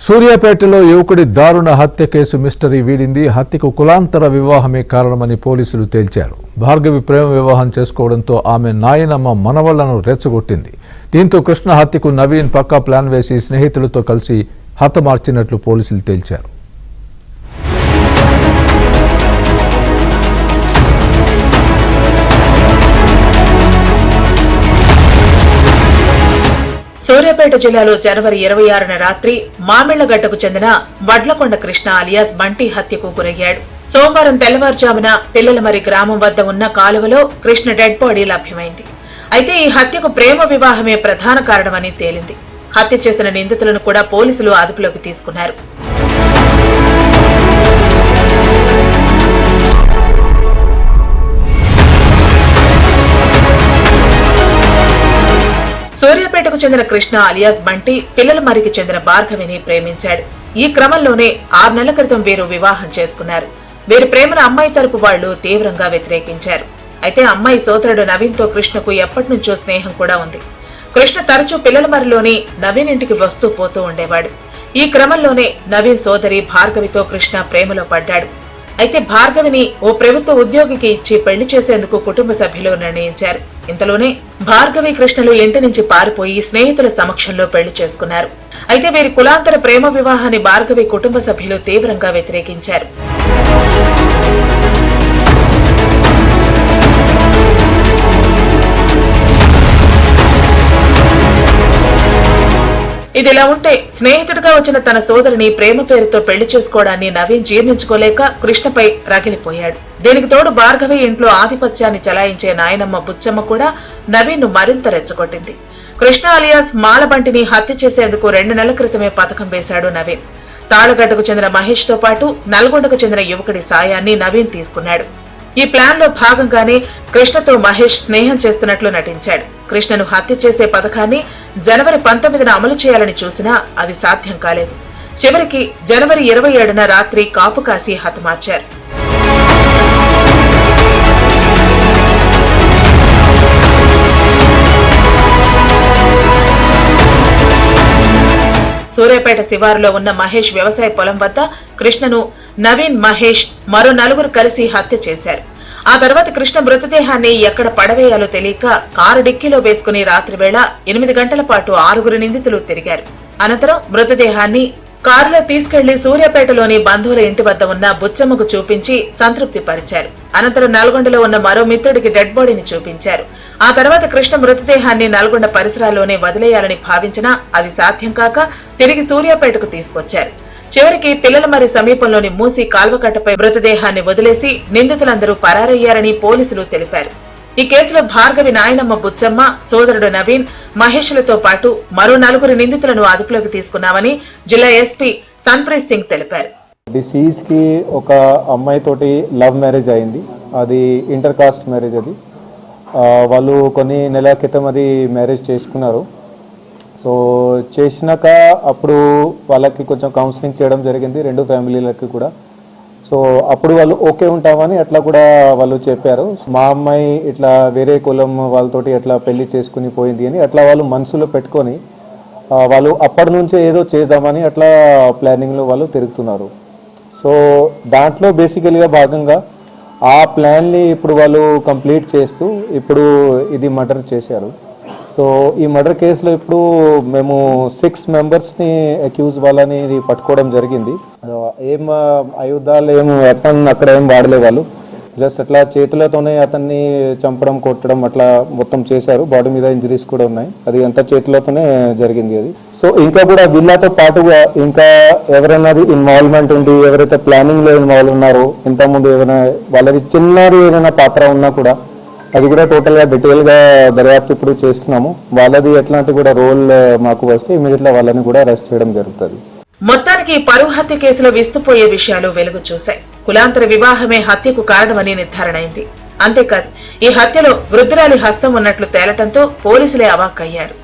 సూర్యాపేటలో యువకుడి దారుణ హత్య కేసు మిస్టరీ వీడింది. హత్యకు కులాంతర వివాహమే కారణమని పోలీసులు తేల్చారు. భార్గవి ప్రేమ వివాహం చేసుకోవడంతో ఆమె నాయనమ్మ మనవళ్లను రెచ్చగొట్టింది. దీంతో కృష్ణ హత్యకు నవీన్ పక్కా ప్లాన్ వేసి స్నేహితులతో కలిసి హతమార్చినట్లు పోలీసులు తేల్చారు. సూర్యాపేట జిల్లాలో జనవరి 26న రాత్రి మామిళ్లగడ్డకు చెందిన వడ్లకొండ కృష్ణ అలియాస్ బంటి హత్యకు గురయ్యాడు. సోమవారం తెల్లవారుజామున పిల్లలమరి గ్రామం వద్ద ఉన్న కాలువలో కృష్ణ డెడ్ బాడీ లభ్యమైంది. అయితే ఈ హత్యకు ప్రేమ వివాహమే ప్రధాన కారణమని తేలింది. హత్య చేసిన నిందితులను కూడా పోలీసులు అదుపులోకి తీసుకున్నారు. సూర్యాపేటకు చెందిన కృష్ణ అలియాస్ బంటి పిల్లలమరికి చెందిన భార్గవిని ప్రేమించాడు. ఈ క్రమంలోనే 6 నెలల క్రితం వీరు వివాహం చేసుకున్నారు. వీరి ప్రేమను అమ్మాయి తరపు వాళ్లు తీవ్రంగా వ్యతిరేకించారు. అయితే అమ్మాయి సోదరుడు నవీన్ తో కృష్ణకు ఎప్పటినుంచో స్నేహం కూడా ఉంది. కృష్ణ తరచూ పిల్లలమరిలోని నవీన్ ఇంటికి వస్తూ పోతూ ఉండేవాడు. ఈ క్రమంలోనే నవీన్ సోదరి భార్గవితో కృష్ణ ప్రేమలో పడ్డాడు. అయితే భార్గవిని ఓ ప్రభుత్వ ఉద్యోగికి ఇచ్చి పెళ్లి చేసేందుకు కుటుంబ సభ్యులు నిర్ణయించారు. ఇంతలోనే భార్గవి కృష్ణలు ఇంటి నుంచి పారిపోయి స్నేహితుల సమక్షంలో పెళ్లి చేసుకున్నారు. అయితే వీరి కులాంతర ప్రేమ వివాహాన్ని భార్గవి కుటుంబ సభ్యులు తీవ్రంగా వ్యతిరేకించారు. ఇదిలా ఉంటే స్నేహితుడిగా వచ్చిన తన సోదరిని ప్రేమ పేరుతో పెళ్లి చేసుకోవడాన్ని నవీన్ జీర్ణించుకోలేక కృష్ణపై రగిలిపోయాడు. దీనికి తోడు భార్గవి ఇంట్లో ఆధిపత్యాన్ని చలాయించే నాయనమ్మ బుచ్చమ్మ కూడా నవీన్ ను మరింత రెచ్చగొట్టింది. కృష్ణ అలియాస్ మాలబంటిని హత్య చేసేందుకు 2 నెలల క్రితమే పథకం వేశాడు నవీన్. తాళగడ్డకు చెందిన మహేష్ తో పాటు నల్గొండకు చెందిన యువకుడి సాయాన్ని నవీన్ తీసుకున్నాడు. ఈ ప్లాన్ లో భాగంగానే కృష్ణతో మహేష్ స్నేహం చేస్తున్నట్లు నటించాడు. కృష్ణను హత్య చేసే పథకాన్ని జనవరి 19న అమలు చేయాలని చూసినా అది సాధ్యం కాలేదు. చివరికి జనవరి 27న రాత్రి కాపు కాసి హతమార్చారు. సూర్యాపేట శివారులో ఉన్న మహేష్ వ్యవసాయ పొలం వద్ద కృష్ణను నవీన్, మహేష్ మరో 4 కలిసి హత్య చేశారు. ఆ తర్వాత కృష్ణ మృతదేహాన్ని ఎక్కడ పడవేయాలో తెలియక కారు డిక్కీలో వేసుకుని రాత్రి వేళ 8 గంటల పాటు 6 నిందితులు తిరిగారు. అనంతరం మృతదేహాన్ని కారులో తీసుకెళ్లి సూర్యాపేటలోని బంధువుల ఇంటి వద్ద ఉన్న బుచ్చమ్మకు చూపించి సంతృప్తి పరిచారు. అనంతరం నల్గొండలో ఉన్న మరో మిత్రుడికి డెడ్ బాడీని చూపించారు. ఆ తర్వాత కృష్ణ మృతదేహాన్ని నల్గొండ పరిసరాల్లోనే వదిలేయాలని భావించినా అది సాధ్యం కాక తిరిగి సూర్యాపేటకు తీసుకొచ్చారు. చివరికి పిల్లలమరి సమీపంలోని మూసి కాల్వకట్టపై మృతదేహాన్ని వదిలేసి నిందితులందరూ పరారయ్యారని పోలీసులు తెలిపారు. ఈ కేసులో భార్గవి నాయనమ్మ బుచ్చమ్మ, సోదరుడు నవీన్, మహేష్లతో పాటు మరో 4 నిందితులను అదుపులోకి తీసుకున్నామని జిల్లా ఎస్పీ సన్ప్రీత్ సింగ్ తెలిపారు. డిసీజ్ కి ఒక అమ్మాయి తోటి లవ్ మ్యారేజ్ అయింది. అది ఇంటర్ కాస్ట్ మ్యారేజ్. అది వాళ్ళు కొన్ని నెలల క్రితం అది మ్యారేజ్ చేసుకున్నారు. సో చేసినాక అప్పుడు వాళ్ళకి కొంచెం కౌన్సిలింగ్ చేయడం జరిగింది, 2 ఫ్యామిలీలకి కూడా. సో అప్పుడు వాళ్ళు ఓకే ఉంటామని అట్లా కూడా వాళ్ళు చెప్పారు. మా అమ్మాయి ఇట్లా వేరే కులం వాళ్ళతోటి ఎట్లా పెళ్లి చేసుకుని పోయింది అని అట్లా వాళ్ళు మనసులో పెట్టుకొని వాళ్ళు అప్పటి నుంచే ఏదో చేద్దామని అట్లా ప్లానింగ్లో వాళ్ళు తిరుగుతున్నారు. సో దాంట్లో బేసికల్గా భాగంగా ఆ ప్లాన్ని ఇప్పుడు వాళ్ళు కంప్లీట్ చేస్తూ ఇప్పుడు ఇది మర్డర్ చేశారు. సో ఈ మర్డర్ కేసులో ఇప్పుడు మేము 6 మెంబర్స్ని అక్యూజ్ వాళ్ళని పట్టుకోవడం జరిగింది. ఏం ఆయుధాలు అక్కడ ఏం వాడలే వాళ్ళు. జస్ట్ అట్లా చేతులతోనే అతన్ని చంపడం, కొట్టడం అట్లా మొత్తం చేశారు. బాడీ మీద ఇంజరీస్ కూడా ఉన్నాయి. అది అంతా చేతులతోనే జరిగింది అది. సో ఇంకా కూడా వీళ్ళతో పాటుగా ఇంకా ఎవరైనా ఇన్వాల్వ్మెంట్ ఉండి ఎవరైతే ప్లానింగ్లో ఇన్వాల్వ్ ఉన్నారో, ఇంతకుముందు ఏమైనా వాళ్ళది చిన్నది ఏదైనా పాత్ర ఉన్నా కూడా అది కూడా టోటల్గా డీటెయిల్గా దర్యాప్తు ఇప్పుడు చేస్తున్నాము. వాళ్ళది ఎట్లాంటి కూడా రోల్ మాకు వస్తే ఇమీడియట్గా వాళ్ళని కూడా అరెస్ట్ చేయడం జరుగుతుంది. మొత్తానికి పరువు హత్య కేసులో విస్తుపోయే విషయాలు వెలుగు చూశాయి. కులాంతర వివాహమే హత్యకు కారణమని నిర్ధారణ అయింది. అంతేకాదు ఈ హత్యలో వృద్ధురాలి హస్తం ఉన్నట్లు తేలటంతో పోలీసులే అవాక్కయ్యారు.